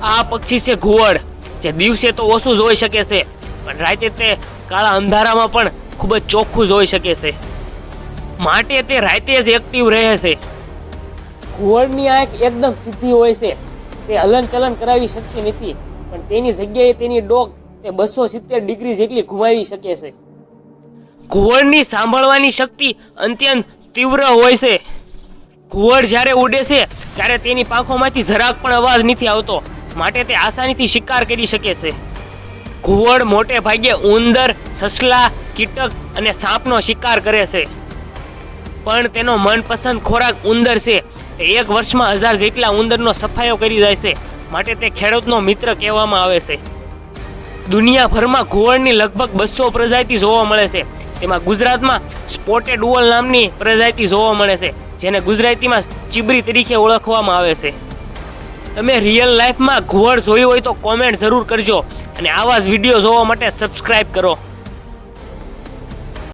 આ પક્ષી છે ઘુવડ, જે દિવસે તો ઓછું જોઈ શકે છે, પણ રાતે તે કાળા અંધારામાં પણ ખૂબ જ ચોખ્ખું જોઈ શકે છે, માટે તે રાતે જ એક્ટિવ રહે છે. ઘુવડની આંખ એકદમ સીધી હોય છે, તે હલનચલન કરાવી શકતી નથી, પણ તેની જગ્યાએ તેની ડોક તે 270 ડિગ્રી જેટલી ઘુમાવી શકે છે. ઘુવડની સાંભળવાની શક્તિ અત્યંત તીવ્ર હોય છે. ઘુવડ જ્યારે ઉડે છે ત્યારે તેની પાંખોમાંથી જરાક પણ અવાજ નથી આવતો, માટે તે આસાનીથી શિકાર કરી શકે છે. ઘુવડ મોટે ભાગે ઉંદર, સસલા, કીટક અને સાપનો શિકાર કરે છે, પણ તેનો મનપસંદ ખોરાક ઉંદર છે. તે એક વર્ષમાં 1000 જેટલા ઉંદરનો સફાયો કરી જાય છે, માટે તે ખેડૂતનો મિત્ર કહેવામાં આવે છે. દુનિયાભરમાં ઘુવડની લગભગ 200 પ્રજાતિ જોવા મળે છે. તેમાં ગુજરાતમાં સ્પોટેડ ઓવલ નામની પ્રજાતિ જોવા મળે છે, જેને ગુજરાતીમાં ચીબરી તરીકે ઓળખવામાં આવે છે. તમે રિયલ લાઈફમાં ઘુવડ જોયું હોય તો કોમેન્ટ જરૂર કરજો, અને આવા જ વિડીયો જોવા માટે સબસ્ક્રાઈબ કરો.